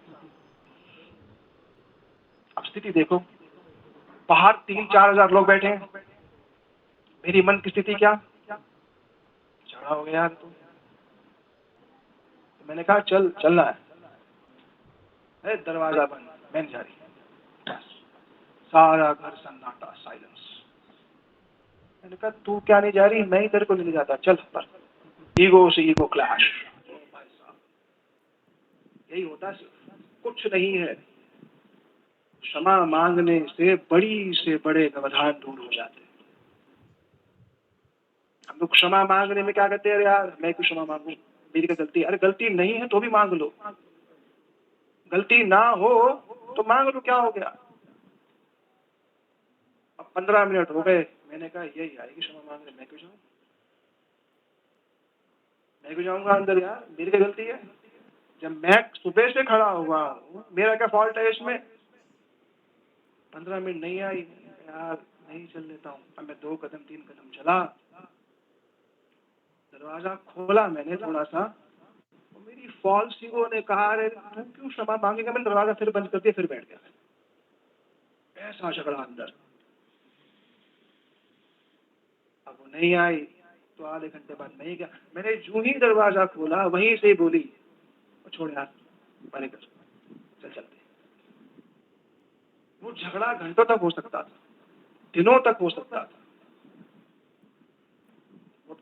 अब स्थिति देखो, बाहर 3-4 हजार लोग बैठे हैं, मेरी मन की स्थिति क्या? झगड़ा हो गया यार। तो मैंने कहा चलना है। दरवाजा बंद, मैं नहीं जा रही। बस सारा घर सन्नाटा, साइलेंस। मैंने कहा तू क्या नहीं जा रही? मैं ही तेरे को ले जाता, चल। पर ईगो से ईगो क्लैश। यही होता है, कुछ नहीं है। क्षमा मांगने से बड़ी से बड़े व्यवधान दूर हो जाते हैं। हम लोग क्षमा मांगने में क्या कहते हैं? अरे यार मैं क्यों क्षमा मांगू, मेरी क्या गलती है? अरे गलती नहीं है तो भी मांग लो। गलती ना हो तो मांग लो, क्या हो गया? अब 15 मिनट हो गए, मैंने कहा यही आएगी क्षमा मांगने, मैं क्यों जाऊँ? मैं क्यों जाऊंगा अंदर यार, मेरी क्या गलती है? जब मैं सुबह से खड़ा हुआ हूँ, मेरा क्या फॉल्ट है इसमें? 15 मिनट नहीं आई यार, नहीं चल लेता हूँ। अब मैं 2 कदम 3 कदम चला, दरवाजा खोला मैंने थोड़ा सा, तो मेरी फॉल्स ईगो ने कहा अरे तू क्यों क्षमा मांगेगा? मैंने दरवाजा फिर बंद कर दिया, फिर बैठ गया। ऐसा झगड़ा अंदर। अब वो नहीं आई तो आधे घंटे बाद नहीं गया। मैंने जूं ही दरवाजा खोला वहीं से बोली छोड़ यार, परे कर, चल चलते। वो झगड़ा घंटों तक हो सकता था, दिनों तक हो सकता था,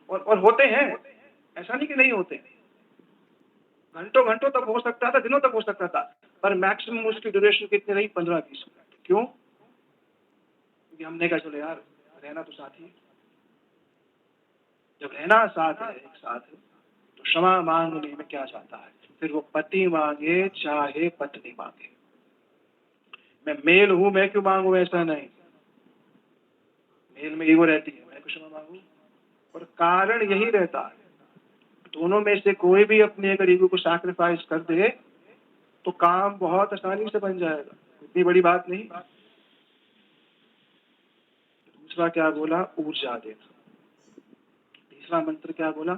और होते हैं, ऐसा नहीं कि नहीं होते, घंटों घंटों तक हो सकता था, दिनों तक हो सकता था, पर मैक्सिमम उसकी ड्यूरेशन कितनी रही? 15-20 मिनट। क्यों? क्योंकि हमने कहा चलो यार रहना तो साथ ही, जब रहना साथ है, एक साथ है, तो क्षमा मांगने में क्या जाता है? फिर वो पति मांगे चाहे पत्नी मांगे, मैं मेल हूं, मैं क्यों मांगू? ऐसा नहीं, मेल में ईगो रहती है, मैं क्यों क्षमा मांगू? और कारण यही रहता है, दोनों में से कोई भी अपने अगर ईगो को सैक्रिफाइस कर दे तो काम बहुत आसानी से बन जाएगा, इतनी बड़ी बात नहीं। दूसरा क्या बोला? ऊर्जा देना। तीसरा मंत्र क्या बोला?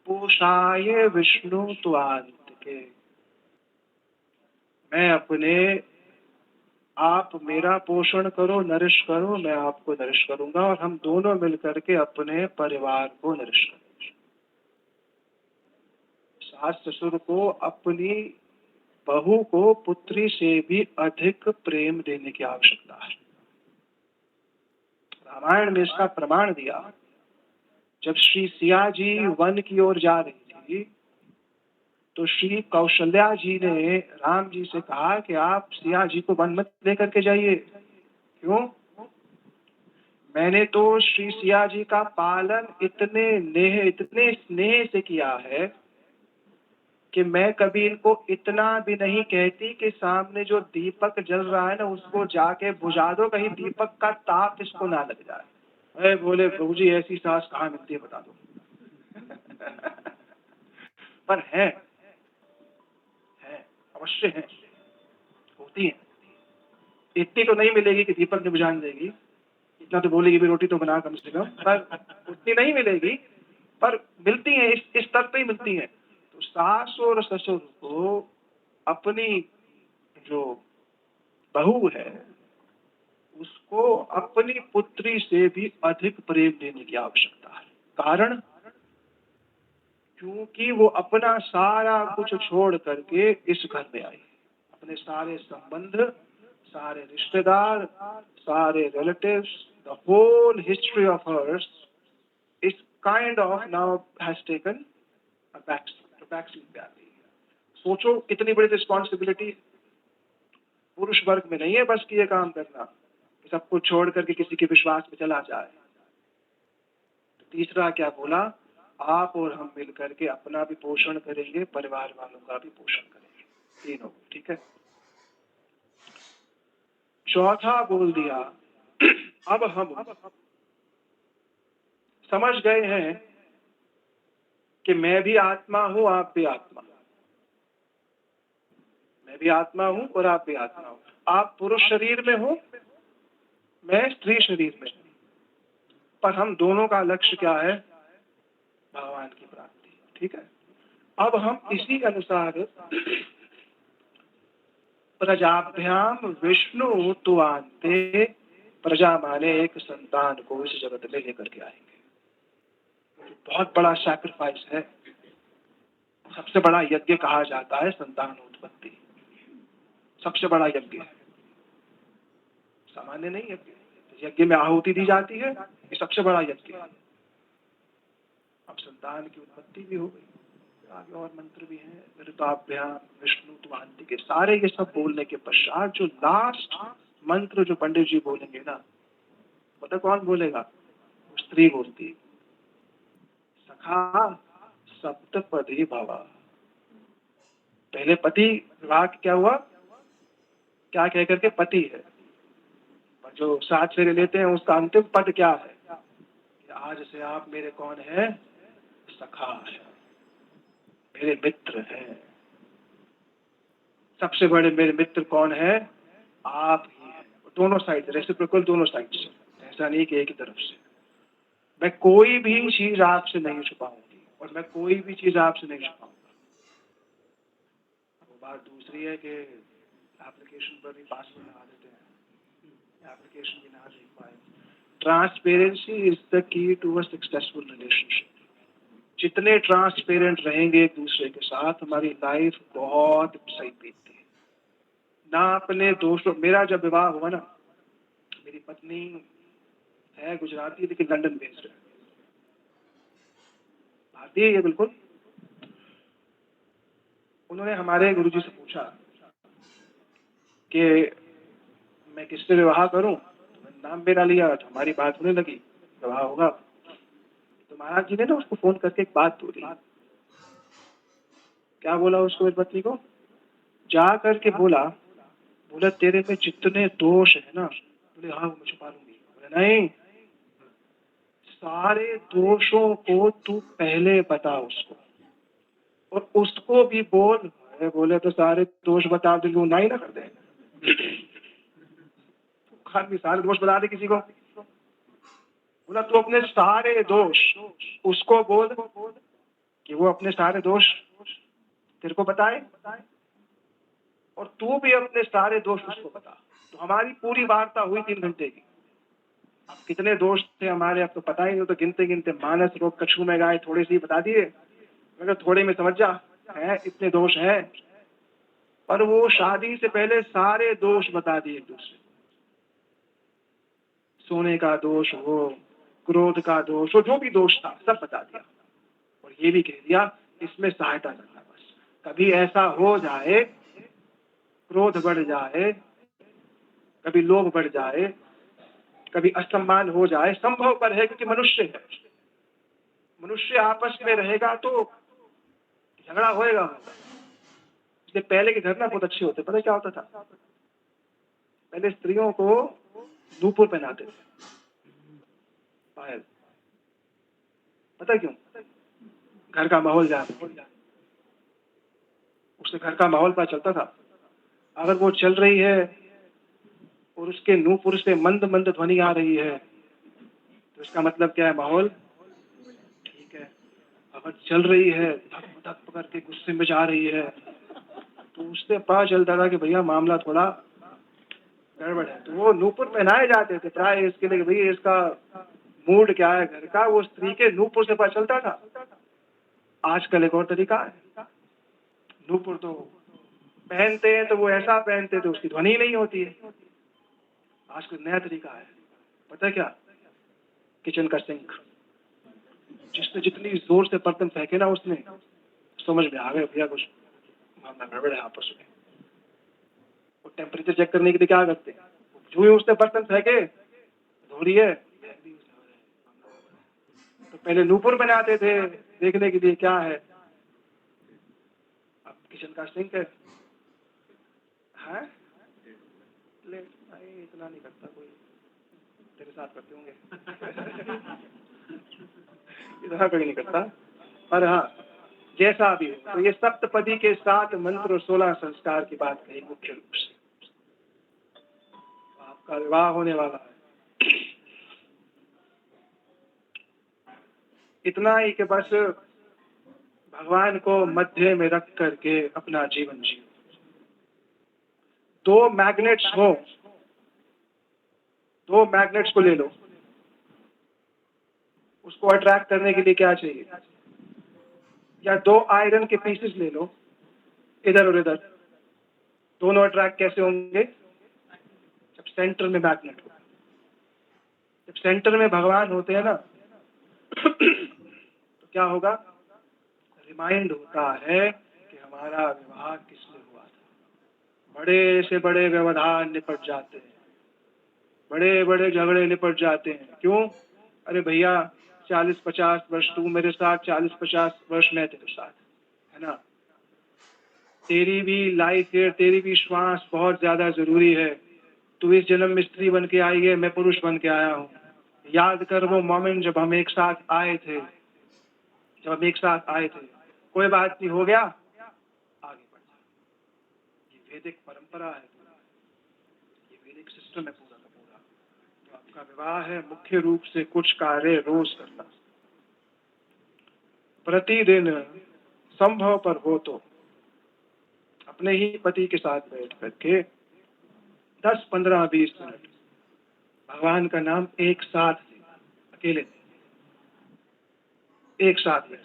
पोषाय विष्णु त्वान्तिके, मैं अपने, आप मेरा पोषण करो, नरिश करो, मैं आपको नरिश करूंगा, और हम दोनों मिलकर के अपने परिवार को नरिश करेंगे। सास ससुर को अपनी बहू को पुत्री से भी अधिक प्रेम देने की आवश्यकता है। रामायण में इसका प्रमाण दिया। जब श्री सिया जी वन की ओर जा रही थी तो श्री कौशल्या जी ने राम जी से कहा कि आप सिया जी को वन मत लेकर के जाइए। क्यों? मैंने तो श्री सिया जी का पालन इतने स्नेह से किया है कि मैं कभी इनको इतना भी नहीं कहती कि सामने जो दीपक जल रहा है ना उसको जाके बुझा दो, कहीं दीपक का ताप इसको ना लग जाए। अरे बोले प्रभु जी ऐसी सास कहाँ मिलती है बता दो। पर है अवश्य है, होती है। इतनी तो नहीं मिलेगी कि दीपक ने बुझा देगी, इतना तो बोलेगी भी रोटी तो बना कम से कम, पर उतनी नहीं मिलेगी, पर मिलती है, इस स्तर पे ही मिलती है। तो सास और ससुर को अपनी जो बहू है उसको अपनी पुत्री से भी अधिक प्रेम देने की आवश्यकता है। कारण? क्योंकि वो अपना सारा कुछ छोड़ करके इस घर में आई, अपने सारे संबंध, सारे रिश्तेदार, सारे relatives, the whole history of hers is kind of now has taken a backseat. सोचो कितनी बड़ी रिस्पॉन्सिबिलिटी। पुरुष वर्ग में नहीं है बस कि ये काम करना, सब कुछ छोड़ करके किसी के विश्वास में चला जाए। तो तीसरा क्या बोला? आप और हम मिल करके अपना भी पोषण करेंगे, परिवार वालों का भी पोषण करेंगे, तीनों। ठीक है। चौथा बोल दिया, अब हम समझ गए हैं कि मैं भी आत्मा हूं, आप भी आत्मा, मैं भी आत्मा हूं और आप भी आत्मा हूं। आप पुरुष शरीर में हो, मैं स्त्री शरीर में हूं, पर हम दोनों का लक्ष्य क्या है? भगवान की प्राप्ति। ठीक है। अब हम इसी के अनुसार प्रजाभ्याम विष्णु तुआन्ते, प्रजा माने एक संतान को इस जगत में लेकर के आएंगे। बहुत बड़ा सैक्रिफाइस है, सबसे बड़ा यज्ञ कहा जाता है संतान उत्पत्ति, सबसे बड़ा यज्ञ है, सामान्य नहीं यज्ञ। यज्ञ में आहुति दी जाती है, ये सबसे बड़ा यज्ञ है। अब संतान की उत्पत्ति भी हो गई, आगे और मंत्र भी हैं, ऋताभ्याम विष्णु तुआन्ते के सारे ये सब बोलने के पश्चात जो लास्ट मंत्र जो पंडित जी बोलेंगे ना, पता कौन बोलेगा? स्त्री बोलती, सखा सप्तपदी भवा। पहले पति वाक्य क्या हुआ? क्या कह करके? पति है। और जो 7 फेरे लेते हैं उसका अंतिम पद क्या है? आज से आप मेरे कौन है? सखा है, मेरे मित्र हैं। सबसे बड़े मेरे मित्र कौन है? आप ही हैं। दोनों साइड, रेसिप्रोकल, दोनों साइड से, ऐसा नहीं कि एक ही तरफ से। मैं कोई भी चीज आपसे नहीं छुपाऊंगी और मैं कोई भी चीज आपसे नहीं छुपाऊंगा। वो बात दूसरी है कि एप्लीकेशन पर भी पासवर्ड लगा देते हैं, एप्लीकेशन भी ना देख पाए। Transparency is the key to a successful relationship. जितने ट्रांसपेरेंट रहेंगे एक दूसरे के साथ, हमारी लाइफ बहुत सही बीतती है। ना अपने दोस्तों। मेरा जब विवाह हुआ ना, मेरी पत्नी है गुजराती लेकिन लंदन बेस्ड है, भारतीय है बिल्कुल। उन्होंने हमारे गुरुजी से पूछा कि मैं किससे विवाह करूं, तो मैंने नाम मेरा लिया, तो हमारी बात होने लगी, विवाह होगा। तो महाराज जी ने ना उसको फोन करके एक बात बोली। क्या बोला उसको, मेरी पत्नी को जा करके बोला, बोला तेरे में जितने दोष है ना, बोले हाँ मैं छुपा लूंगी। बोले नहीं, सारे दोषों को तू पहले बता उसको, और उसको भी बोल। अरे बोले तो सारे दोष बता दे, ना ही ना कर दे, खान भी सारे दोष बता दे किसी को। बोला तू अपने सारे दोष उसको बोल कि वो अपने सारे दोष तेरे को बताए, और तू भी अपने सारे दोष उसको बता। तो हमारी पूरी वार्ता हुई 3 घंटे की। अब कितने दोष थे हमारे अब तो पता ही नहीं, तो गिनते गिनते मानस रोग कछू में गाय थोड़े से ही बता दिए। मगर थोड़े में समझ जा है, इतने दोष हैं। पर वो शादी से पहले सारे दोष बता दिए एक दूसरे। सोने का दोष हो, क्रोध का दोष हो, जो भी दोष था सब बता दिया, और ये भी कह दिया इसमें सहायता करना। बस कभी ऐसा हो जाए, क्रोध बढ़ जाए, कभी लोभ बढ़ जाए, कभी असम्मान हो जाए, संभव पर है क्योंकि मनुष्य है, मनुष्य आपस में रहेगा तो झगड़ा होएगा। इसलिए पहले के घर ना बहुत अच्छे होते, पता क्या होता था, पहले स्त्रियों को नूपुर पहनाते थे, पायल। पता क्यों? घर का माहौल जाने, उससे घर का माहौल पता चलता था। अगर वो चल रही है और उसके नूपुर से मंद मंद ध्वनि आ रही है, तो इसका मतलब क्या है, माहौल ठीक है। अगर चल रही है धक धक करके गुस्से में जा रही है, तो उससे पता चलता था कि भैया मामला थोड़ा गड़बड़ है। तो वो नूपुर पहनाए जाते थे प्राय इसके लिए, भैया इसका मूड क्या है घर का, वो स्त्री के नूपुर से पता चलता था। आजकल एक और तरीका है, नूपुर तो पहनते हैं तो वो ऐसा पहनते तो उसकी ध्वनि नहीं होती है। आजकल नया तरीका है, पता है क्या, किचन का सिंक। जिसने जितनी जोर से बर्तन फेंके ना, उसने समझ में आ गया भैया कुछ मामला गड़बड़ है आपस में। वो टेम्परेचर चेक करने के लिए क्या करते हैं, जो ही उसने बर्तन फेंके, धो रही है, तो पहले नूपुर बनाते थे देखने के लिए क्या है, अब किचन का सिंक है। हाँ ले भाई, इतना नहीं करता कोई, तेरे साथ करते होंगे इतना कोई नहीं करता। पर हाँ, जैसा भी हो, तो ये सप्तपदी के 7 मंत्र और 16 संस्कार की बात कही मुख्य रूप से। आपका विवाह होने वाला है, इतना ही कि बस भगवान को मध्य में रख करके अपना जीवन जियो। 2 मैग्नेट्स हो, 2 मैग्नेट्स को ले लो, उसको अट्रैक्ट करने के लिए क्या चाहिए, या 2 आयरन के पीसेस ले लो, इधर और इधर, दोनों अट्रैक्ट कैसे होंगे, जब सेंटर में मैग्नेट हो। जब सेंटर में भगवान होते हैं ना तो क्या होगा, रिमाइंड होता है कि हमारा विवाह किससे हुआ था। बड़े से बड़े व्यवधान निपट जाते हैं, बड़े बड़े झगड़े निपट जाते हैं। क्यों? अरे भैया 40-50 वर्ष तू मेरे साथ, 40-50 वर्ष मैं तेरे साथ, है ना। तेरी भी लाइफ है, तेरी भी श्वास बहुत ज्यादा जरूरी है। तू इस जन्म में स्त्री बन के आई है, मैं पुरुष बन के आया हूँ। याद कर वो मोमेंट जब हम एक साथ आए थे, जब हम एक साथ आए थे। कोई बात नहीं, हो गया, आगे बढ़ जा। ये वैदिक परंपरा है, ये वैदिक सिस्टम है पूरा का पूरा। तो आपका विवाह है मुख्य रूप से कुछ कार्य रोज करना, प्रतिदिन संभव पर हो तो अपने ही पति के साथ बैठ करके 10-15-20 मिनट भगवान का नाम एक साथ लेना, अकेले एक साथ लेना।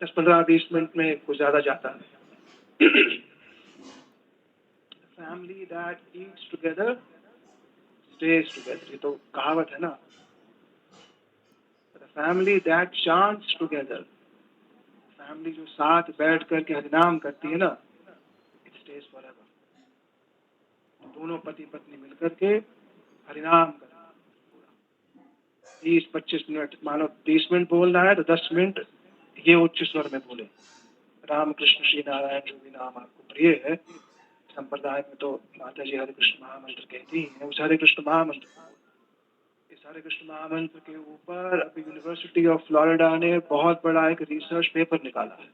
10-15-20 मिनट में कुछ ज्यादा जाता है। Family that eats together stage together, ये तो कहावत है ना। Family that chants together, family जो साथ बैठ करके हरिनाम करती है ना, इट स्टेज फॉरएवर। दोनों पति पत्नी मिलकर के हरिनाम करना, 20-25 मिनट, मानो 30 मिनट बोलना है तो 10 मिनट ये उच्च स्वर में बोले, रामकृष्ण श्री नारायण जो भी नाम आपको प्रिय है। संप्रदाय में तो माता जी हरे कृष्ण महामंत्र कहती हैं, उस हरे कृष्ण महामंत्र, इस हरे कृष्ण महामंत्र के ऊपर अभी यूनिवर्सिटी ऑफ फ्लोरिडा ने बहुत बड़ा एक रिसर्च पेपर निकाला है,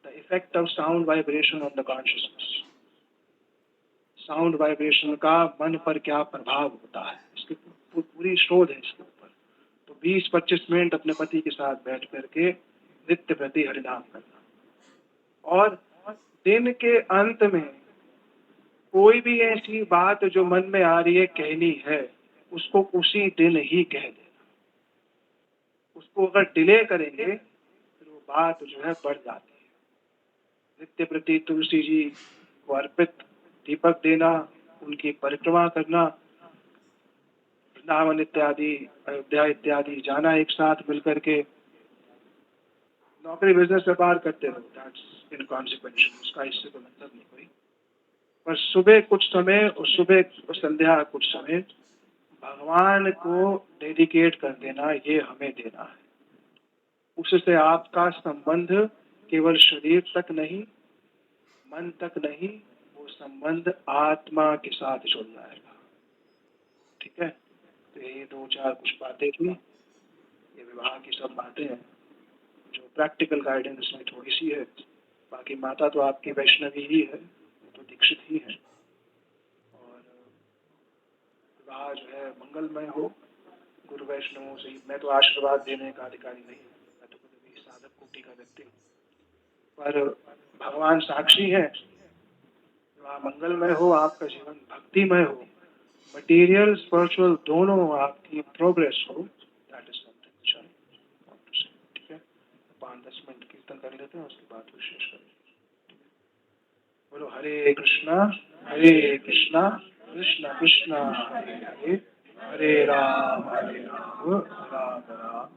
the effect of sound vibration on the consciousness. Sound vibration का मन पर क्या प्रभाव होता है, इसकी पूरी शोध है इसके ऊपर। तो 20-25 मिनट अपने पति के साथ बैठ करके नित्य प्रति हरिनाम करना, और दिन के अंत में कोई भी ऐसी बात जो मन में आ रही है कहनी है, उसको उसी दिन ही कह देना। उसको अगर डिले करेंगे तो वो बात जो है बढ़ जाती है। नित्य प्रति तुलसी जी को अर्पित दीपक देना, उनकी परिक्रमा करना, वृंदावन इत्यादि, अयोध्या इत्यादि जाना एक साथ मिलकर के। नौकरी बिजनेस व्यापार करते रहो, दैट्स इनकॉन्सिक्वेंशियल, उसका इससे कोई मतलब नहीं कोई। पर सुबह कुछ समय और सुबह और संध्या कुछ समय भगवान को डेडिकेट कर देना, ये हमें देना है। उससे आपका संबंध केवल शरीर तक नहीं, मन तक नहीं, वो संबंध आत्मा के साथ जुड़ जाएगा। ठीक है, तो ये 2-4 कुछ बातें थी, ये विवाह की सब बातें हैं जो प्रैक्टिकल गाइडेंस में थोड़ी सी है। बाकी माता तो आपकी वैष्णवी ही है, तो दीक्षित ही है। और विवाह जो है मंगलमय हो, गुरु वैष्णवों से। मैं तो आशीर्वाद देने का अधिकारी नहीं हूँ, मैं तो खुद भी साधक कोटि का व्यक्ति हूँ, पर भगवान साक्षी है। विवाह मंगलमय हो, आपका जीवन भक्तिमय हो, मटीरियल स्पिरिचुअल दोनों आपकी प्रोग्रेस हो, दैट इज समथिंग। ठीक है, 5-10 मिनट कीर्तन कर लेते हैं, उसके बाद विशेष करेंगे। बोलो हरे कृष्णा कृष्ण कृष्ण हरे हरे, हरे राम राम राम।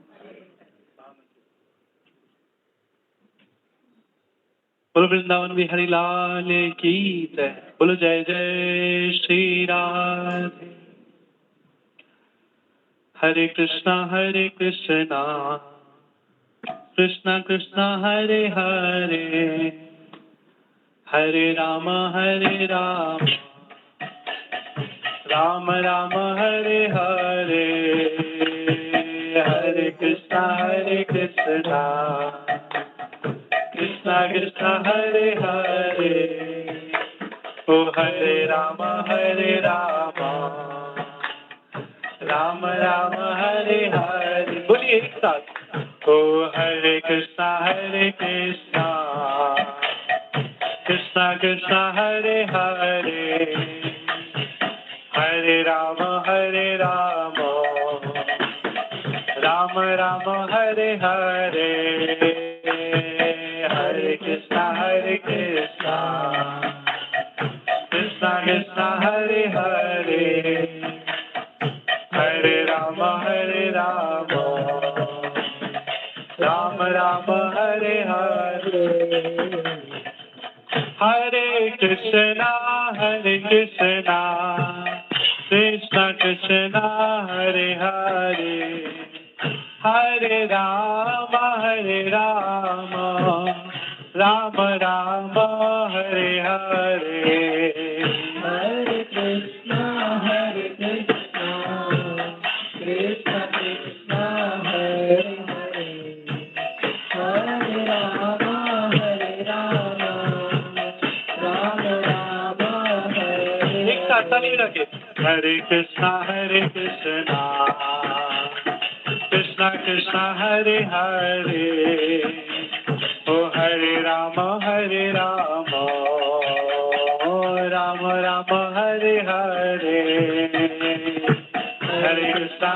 बोलो वृंदावन बिहारी लाल की जय। बोलो जय जय श्री राधे। हरे कृष्णा कृष्णा कृष्णा हरे हरे, हरे राम राम राम हरे हरे, हरे कृष्णा कृष्णा कृष्णा हरे हरे, ओ हरे राम राम राम हरे हरे। बोलिए एक साथ, ओ हरे कृष्णा कृष्णा कृष्णा हरे हरे, हरे राम राम राम हरे हरे, हरे कृष्णा कृष्णा कृष्णा हरे हरे, हरे राम राम राम हरे हरे, हरे कृष्णा कृष्णा कृष्णा हरे हरे, हरे राम राम राम हरे हरे, हरे कृष्णा कृष्णा कृष्णा हरे हरे, हरे राम राम राम हरे। एक साथ ताली रखे, हरे कृष्णा कृष्णा कृष्णा हरे हरे, ओ हरे राम राम राम हरे हरे, हरे कृष्णा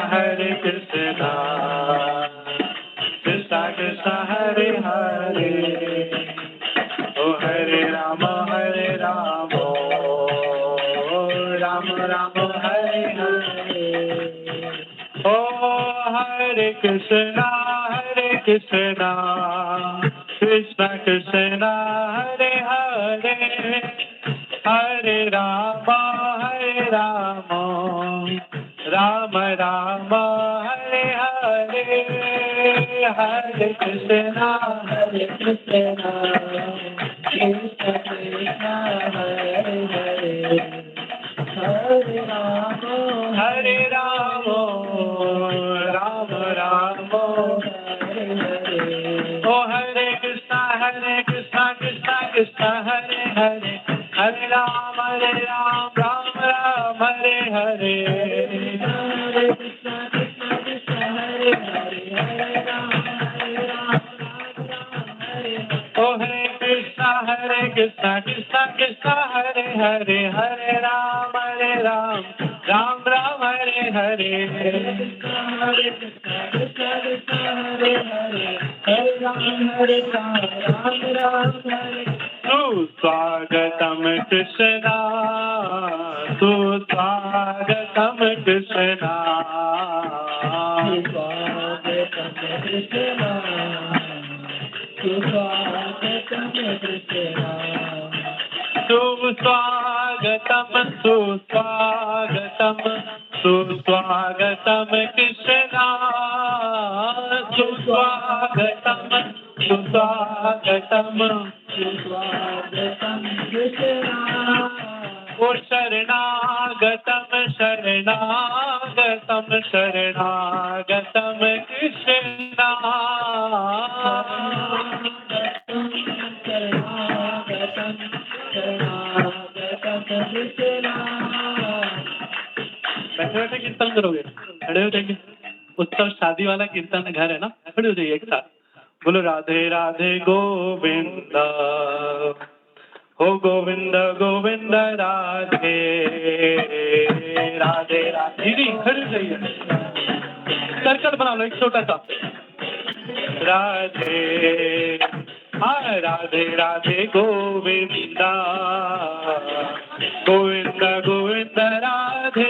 कृष्णा कृष्णा हरे हरे, ओ हरे राम ओ हरे कृष्णा कृष्ण कृष्ण हरे हरे हरे राम राम राम हरे हरे हरे कृष्णा कृष्ण कृष्ण हरे हरे हरे राम राम राम हरे हरे ओ हरे कृष्णा कृष्णा कृष्णा हरे हरे हरे राम राम राम हरे हरे हरे कृष्णा कृष्णा हरे हरे हरे राम ओ हरे कृष्णा कृष्णा कृष्णा हरे हरे हरे राम राम राम हरे हरे हरे कृष्णा कृष्णा हरे हरे हरे राम राम राम हरे सुस्वागतम कृष्णा सुस्वागतम कृष्णा सुस्वागतम कृष्णा सुस्वागतम कृष्णा सुस्वागतम सुस्वागतम सुस्वागतम कृष्णा सुस्वागतम सुस्वागतम सुस्वागतम कृष्णा ओ शरणागतम शरणागतम शरणागतम कृष्णा बैठे बैठे कीर्तन करोगे खड़े हो जाएंगे उत्सव शादी वाला कीर्तन घर है ना खड़े हो जाइए एक साथ बोलो राधे राधे गोविंद हो गोविंद गोविंद राधे राधे राधे जी खड़े हो जाइए सर्कल बना लो एक छोटा सा राधे हाँ राधे राधे गोविंदा गोविंद गोविंद राधे